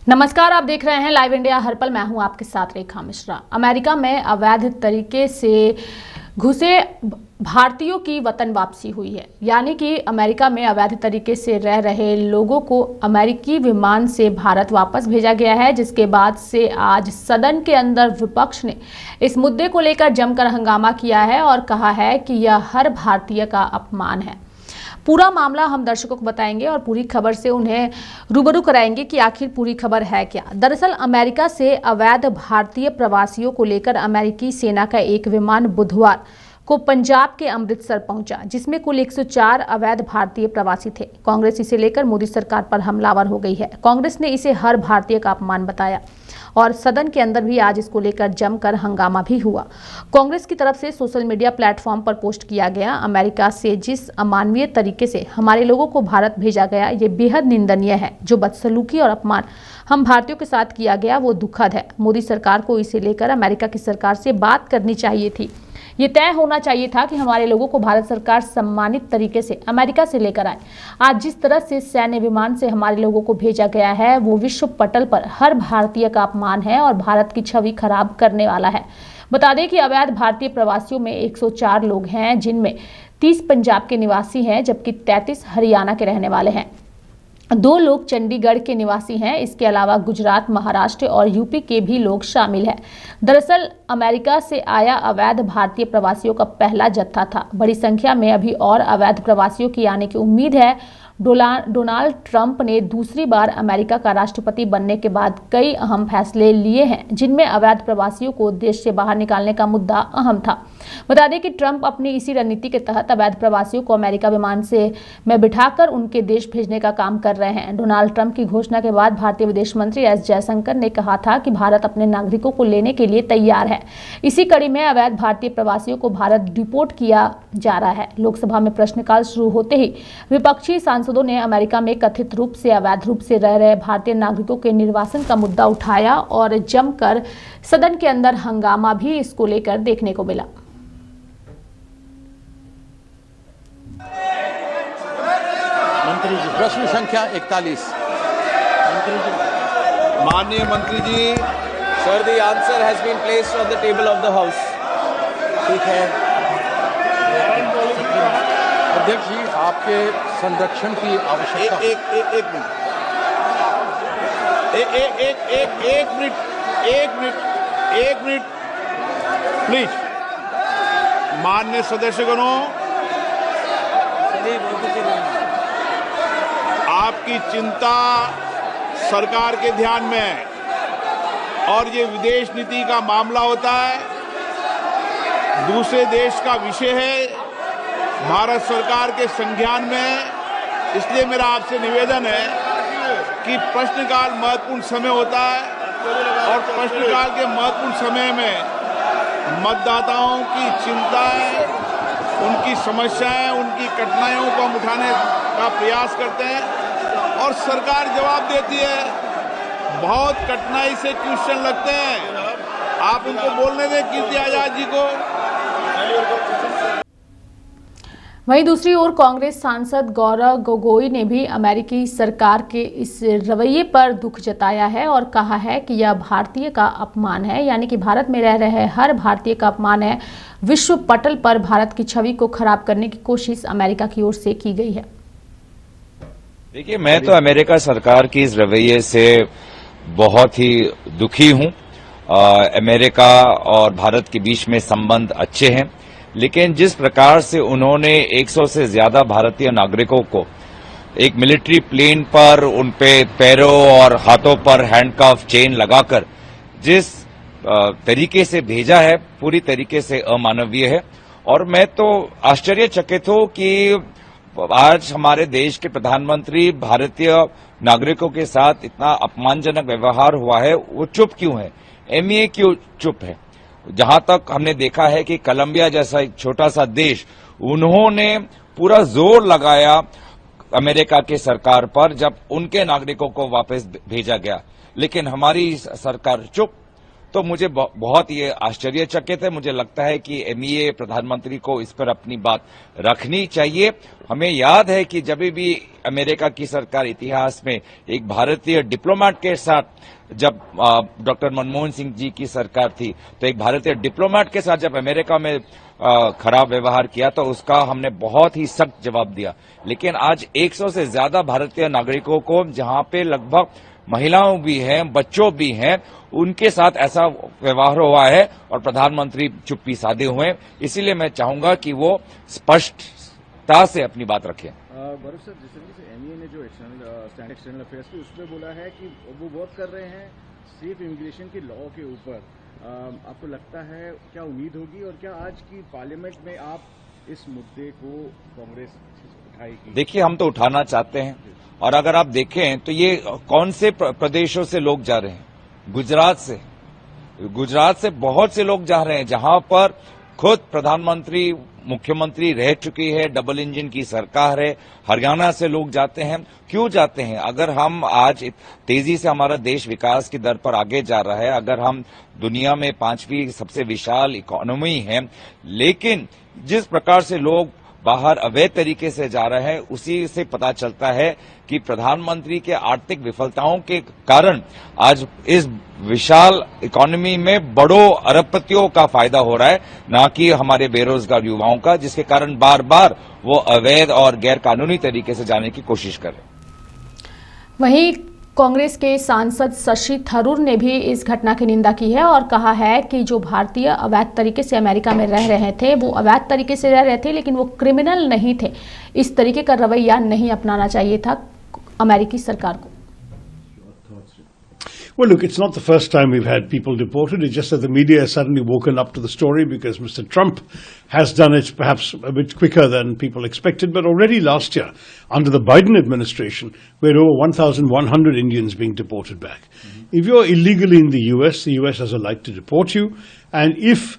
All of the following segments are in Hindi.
नमस्कार, आप देख रहे हैं लाइव इंडिया हर पल। मैं हूं आपके साथ रेखा मिश्रा। अमेरिका में अवैध तरीके से घुसे भारतीयों की वतन वापसी हुई है। यानी कि अमेरिका में अवैध तरीके से रह रहे लोगों को अमेरिकी विमान से भारत वापस भेजा गया है, जिसके बाद से आज सदन के अंदर विपक्ष ने इस मुद्दे को लेकर जमकर हंगामा किया है और कहा है कि यह हर भारतीय का अपमान है। पूरा मामला हम दर्शकों को बताएंगे और पूरी खबर से उन्हें रूबरू कराएंगे कि आखिर पूरी खबर है क्या। दरअसल अमेरिका से अवैध भारतीय प्रवासियों को लेकर अमेरिकी सेना का एक विमान बुधवार को पंजाब के अमृतसर पहुंचा, जिसमें कुल 104 अवैध भारतीय प्रवासी थे। कांग्रेस इसे लेकर मोदी सरकार पर हमलावर हो गई है। कांग्रेस ने इसे हर भारतीय का अपमान बताया और सदन के अंदर भी आज इसको लेकर जमकर हंगामा भी हुआ। कांग्रेस की तरफ से सोशल मीडिया प्लेटफॉर्म पर पोस्ट किया गया, अमेरिका से जिस अमानवीय तरीके से हमारे लोगों को भारत भेजा गया, ये बेहद निंदनीय है। जो बदसलूकी और अपमान हम भारतीयों के साथ किया गया वो दुखद है। मोदी सरकार को इसे लेकर अमेरिका की सरकार से बात करनी चाहिए थी। ये तय होना चाहिए था कि हमारे लोगों को भारत सरकार सम्मानित तरीके से अमेरिका से लेकर आए। आज जिस तरह से सैन्य विमान से हमारे लोगों को भेजा गया है वो विश्व पटल पर हर भारतीय का अपमान है और भारत की छवि खराब करने वाला है। बता दें कि अवैध भारतीय प्रवासियों में 104 लोग हैं, जिनमें 30 पंजाब के निवासी हैं जबकि 33 हरियाणा के रहने वाले हैं। 2 लोग चंडीगढ़ के निवासी हैं। इसके अलावा गुजरात, महाराष्ट्र और यूपी के भी लोग शामिल हैं। दरअसल अमेरिका से आया अवैध भारतीय प्रवासियों का पहला जत्था था। बड़ी संख्या में अभी और अवैध प्रवासियों की आने की उम्मीद है। डोनाल्ड ट्रंप ने दूसरी बार अमेरिका का राष्ट्रपति बनने के बाद कई अहम फैसले लिए हैं, जिनमें अवैध प्रवासियों को देश से बाहर निकालने का मुद्दा अहम था। बता दें कि ट्रंप अपनी इसी रणनीति के तहत अवैध प्रवासियों को अमेरिका विमान से में बिठाकर उनके देश भेजने का काम कर रहे हैं। डोनाल्ड ट्रंप की घोषणा के बाद भारतीय विदेश मंत्री एस जयशंकर ने कहा था कि भारत अपने नागरिकों को लेने के लिए तैयार है। इसी कड़ी में अवैध भारतीय प्रवासियों को भारत डिपोर्ट किया जा रहा है। लोकसभा में प्रश्नकाल शुरू होते ही विपक्षी सांसदों ने अमेरिका में कथित रूप से अवैध रूप से रह रहे भारतीय नागरिकों के निर्वासन का मुद्दा उठाया और जमकर सदन के अंदर हंगामा भी इसको लेकर देखने को मिला। मंत्री जी, प्रश्न संख्या 41। माननीय मंत्री जी, sir, the answer has been placed on the table of the house. ठीक है अध्यक्ष जी, आपके संरक्षण की आवश्यकता। एक मिनट प्लीज। माननीय सदस्यगणों, आपकी चिंता सरकार के ध्यान में है और ये विदेश नीति का मामला होता है, दूसरे देश का विषय है, भारत सरकार के संज्ञान में। इसलिए मेरा आपसे निवेदन है कि प्रश्नकाल महत्वपूर्ण समय होता है और प्रश्नकाल के महत्वपूर्ण समय में मतदाताओं की चिंताएं, उनकी समस्याएं, उनकी कठिनाइयों को हम उठाने का प्रयास करते हैं और सरकार जवाब देती है। बहुत कठिनाई से क्वेश्चन लगते हैं, आप उनको बोलने दें कीर्ति आजाद जी को। वहीं दूसरी ओर कांग्रेस सांसद गौरव गोगोई ने भी अमेरिकी सरकार के इस रवैये पर दुख जताया है और कहा है कि यह भारतीय का अपमान है। यानी कि भारत में रह रहे हर भारतीय का अपमान है। विश्व पटल पर भारत की छवि को खराब करने की कोशिश अमेरिका की ओर से की गई है। देखिए, मैं तो अमेरिका सरकार की इस रवैये से बहुत ही दुखी हूं। अमेरिका और भारत के बीच में संबंध अच्छे हैं, लेकिन जिस प्रकार से उन्होंने 100 से ज्यादा भारतीय नागरिकों को एक मिलिट्री प्लेन पर उन पे पैरों और हाथों पर हैंडकफ चेन लगाकर जिस तरीके से भेजा है, पूरी तरीके से अमानवीय है। और मैं तो आश्चर्यचकित हूं कि आज हमारे देश के प्रधानमंत्री भारतीय नागरिकों के साथ इतना अपमानजनक व्यवहार हुआ है, वो चुप क्यों है? एमईए क्यों चुप है? जहां तक हमने देखा है कि कोलंबिया जैसा एक छोटा सा देश, उन्होंने पूरा जोर लगाया अमेरिका की सरकार पर जब उनके नागरिकों को वापस भेजा गया, लेकिन हमारी सरकार चुप। तो मुझे बहुत ये आश्चर्यचकित है। मुझे लगता है कि एमईए प्रधानमंत्री को इस पर अपनी बात रखनी चाहिए। हमें याद है कि जब भी अमेरिका की सरकार इतिहास में एक भारतीय डिप्लोमेट के साथ, जब डॉक्टर मनमोहन सिंह जी की सरकार थी, तो एक भारतीय डिप्लोमेट के साथ जब अमेरिका में खराब व्यवहार किया तो उसका हमने बहुत ही सख्त जवाब दिया। लेकिन आज 100 से ज्यादा भारतीय नागरिकों को, जहां पे लगभग महिलाओं भी हैं, बच्चों भी हैं, उनके साथ ऐसा व्यवहार हुआ है और प्रधानमंत्री चुप्पी साधे हुए हैं। इसीलिए मैं चाहूंगा कि वो स्पष्टता से अपनी बात रखें। गौरव सर, जिस तरीके से एमईए ने जो एक्सटर्नल अफेयर्स की उसमें बोला है कि वो वर्क कर रहे हैं सेफ इमिग्रेशन के लॉ के ऊपर, आपको लगता है, क्या उम्मीद होगी और क्या आज की पार्लियामेंट में आप इस मुद्दे को कांग्रेस उठाएगी? देखिए, हम तो उठाना चाहते हैं, और अगर आप देखें तो ये कौन से प्रदेशों से लोग जा रहे हैं? गुजरात से बहुत से लोग जा रहे हैं, जहां पर खुद प्रधानमंत्री, मुख्यमंत्री रह चुकी है, डबल इंजन की सरकार है। हरियाणा से लोग जाते हैं। क्यों जाते हैं? अगर हम आज तेजी से हमारा देश विकास की दर पर आगे जा रहा है, अगर हम दुनिया में 5वीं सबसे विशाल इकोनॉमी है, लेकिन जिस प्रकार से लोग बाहर अवैध तरीके से जा रहे हैं, उसी से पता चलता है कि प्रधानमंत्री के आर्थिक विफलताओं के कारण आज इस विशाल इकोनॉमी में बड़ों अरबपतियों का फायदा हो रहा है, ना कि हमारे बेरोजगार युवाओं का, जिसके कारण बार बार वो अवैध और गैर कानूनी तरीके से जाने की कोशिश कर रहे हैं। वहीं कांग्रेस के सांसद शशि थरूर ने भी इस घटना की निंदा की है और कहा है कि जो भारतीय अवैध तरीके से अमेरिका में रह रहे थे, वो अवैध तरीके से रह रहे थे, लेकिन वो क्रिमिनल नहीं थे। इस तरीके का रवैया नहीं अपनाना चाहिए था अमेरिकी सरकार को। Well, look, it's not the first time we've had people deported. It's just that the media has suddenly woken up to the story because Mr. Trump has done it perhaps a bit quicker than people expected. But already last year, under the Biden administration, we had over 1,100 Indians being deported back. If you're illegally in the US has a right to deport you. And if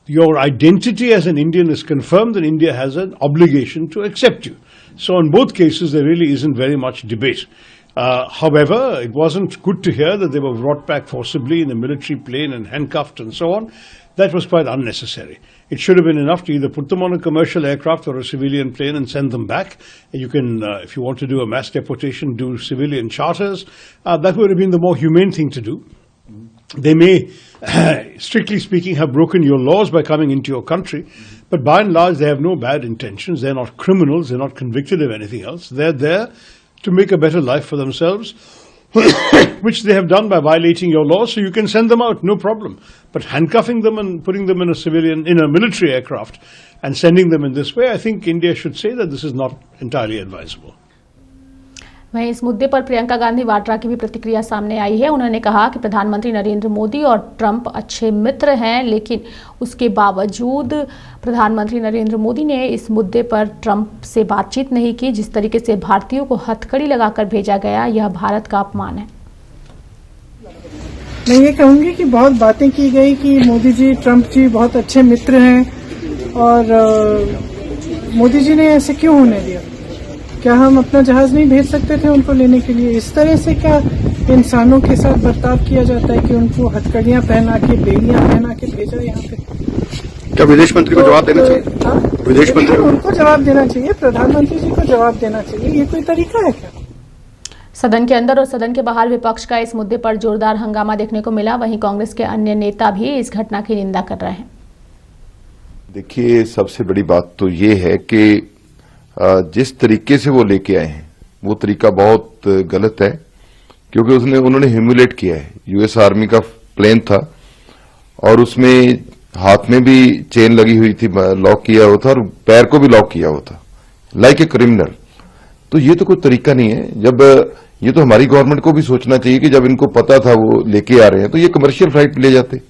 your identity as an Indian is confirmed, then India has an obligation to accept you. So in both cases, there really isn't very much debate. However, it wasn't good to hear that they were brought back forcibly in a military plane and handcuffed and so on. That was quite unnecessary. It should have been enough to either put them on a commercial aircraft or a civilian plane and send them back. You can, if you want to do a mass deportation, do civilian charters. That would have been the more humane thing to do. They may, strictly speaking, have broken your laws by coming into your country, but by and large, they have no bad intentions. They're not criminals. They're not convicted of anything else. They're there to make a better life for themselves, which they have done by violating your laws, so you can send them out, no problem. But handcuffing them and putting them in a military aircraft and sending them in this way, I think India should say that this is not entirely advisable. वहीं इस मुद्दे पर प्रियंका गांधी वाड्रा की भी प्रतिक्रिया सामने आई है। उन्होंने कहा कि प्रधानमंत्री नरेंद्र मोदी और ट्रंप अच्छे मित्र हैं, लेकिन उसके बावजूद प्रधानमंत्री नरेंद्र मोदी ने इस मुद्दे पर ट्रंप से बातचीत नहीं की। जिस तरीके से भारतीयों को हथकड़ी लगाकर भेजा गया, यह भारत का अपमान है। मैं ये कहूंगी कि बहुत बातें की गई कि मोदी जी, ट्रंप जी बहुत अच्छे मित्र हैं और मोदी जी ने ऐसे क्यों होने दिया? क्या हम अपना जहाज नहीं भेज सकते थे उनको लेने के लिए? इस तरह से क्या इंसानों के साथ बर्ताव किया जाता है कि उनको हथकड़ियां पहना के, बेड़ियां पहना के भेजा यहाँ पे? क्या विदेश मंत्री को जवाब देना चाहिए? विदेश मंत्री उनको जवाब देना चाहिए, प्रधानमंत्री जी को जवाब देना चाहिए। ये कोई तरीका है क्या? सदन के अंदर और सदन के बाहर विपक्ष का इस मुद्दे पर जोरदार हंगामा देखने को मिला। वहीं कांग्रेस के अन्य नेता भी इस घटना की निंदा कर रहे हैं। देखिए, सबसे बड़ी बात तो ये है कि जिस तरीके से वो लेके आए हैं, वो तरीका बहुत गलत है, क्योंकि उन्होंने ह्यूमिलेट किया है। यूएस आर्मी का प्लेन था और उसमें हाथ में भी चेन लगी हुई थी, लॉक किया हुआ था, और पैर को भी लॉक किया हुआ था, लाइक ए क्रिमिनल। तो ये तो कोई तरीका नहीं है। जब ये तो हमारी गवर्नमेंट को भी सोचना चाहिए कि जब इनको पता था वो लेके आ रहे हैं, तो ये कमर्शियल फ्लाइट ले जाते।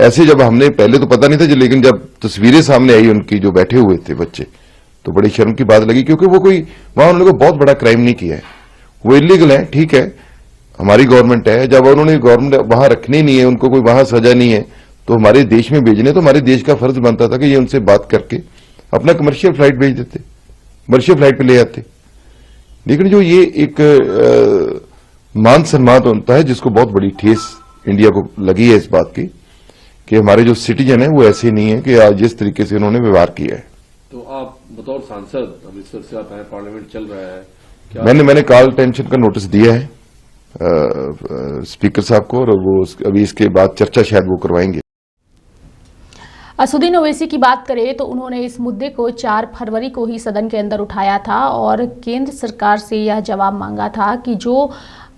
ऐसे जब हमने पहले तो पता नहीं था, लेकिन जब तस्वीरें सामने आई उनकी, जो बैठे हुए थे बच्चे, तो बड़ी शर्म की बात लगी, क्योंकि वो कोई वहां उन्होंने बहुत बड़ा क्राइम नहीं किया है। वो इलीगल है, ठीक है, हमारी गवर्नमेंट है। जब उन्होंने गवर्नमेंट वहां रखनी नहीं है, उनको कोई वहां सजा नहीं है, तो हमारे देश में भेजने, तो हमारे देश का फर्ज बनता था कि ये उनसे बात करके अपना कमर्शियल फ्लाइट भेज देते, कमर्शियल फ्लाइट पे ले आते। लेकिन जो ये एक मान सम्मान होता है, जिसको बहुत बड़ी ठेस इंडिया को लगी है इस बात की कि हमारे जो सिटीजन है वो ऐसे नहीं है कि आज जिस तरीके से उन्होंने व्यवहार किया है। तो आप बतौर सांसद अमृतसर से आप हैं, पार्लियामेंट चल रहा है, क्या मैंने कॉल टेंशन का नोटिस दिया है स्पीकर साहब को, और वो अभी इसके बाद चर्चा शायद वो करवाएंगे। असुद्दीन ओवैसी की बात करें तो उन्होंने इस मुद्दे को 4 फरवरी को ही सदन के अंदर उठाया था और केंद्र सरकार से यह जवाब मांगा था कि जो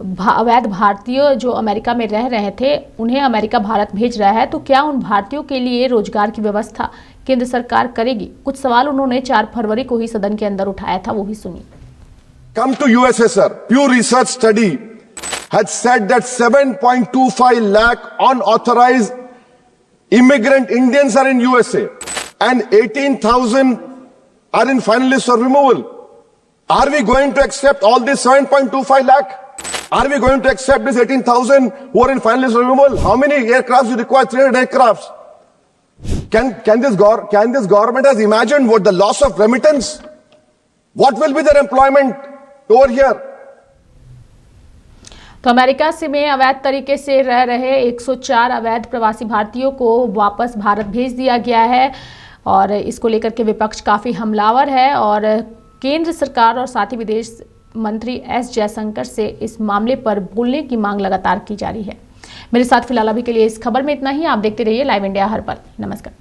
अवैध भारतीय जो अमेरिका में रह रहे थे उन्हें अमेरिका भारत भेज रहा है, तो क्या उन भारतीयों के लिए रोजगार की व्यवस्था केंद्र सरकार करेगी। कुछ सवाल उन्होंने 4 फरवरी को ही सदन के अंदर उठाया था, वो भी सुनिए। Come to USA, sir. Pew Research study had said that 7.25 lakh unauthorized immigrant Indians are in USA and 18,000 are in final list for removal. Are we going to accept all this 7.25 lakh? Are we going to accept this 18,000 who are in final list for removal? How many aircrafts you require? 300 aircrafts. Can this government has imagined what the loss of remittance? What will be their employment over here? तो अमेरिका से में अवैध तरीके से रह रहे 104 अवैध प्रवासी भारतीयों को वापस भारत भेज दिया गया है और इसको लेकर के विपक्ष काफ़ी हमलावर है और केंद्र सरकार और साथ ही विदेश मंत्री एस जयशंकर से इस मामले पर बोलने की मांग लगातार की जा रही है। मेरे साथ फिलहाल अभी के लिए इस खबर में इतना ही। आप देखते रहिए लाइव इंडिया हर पल। नमस्कार।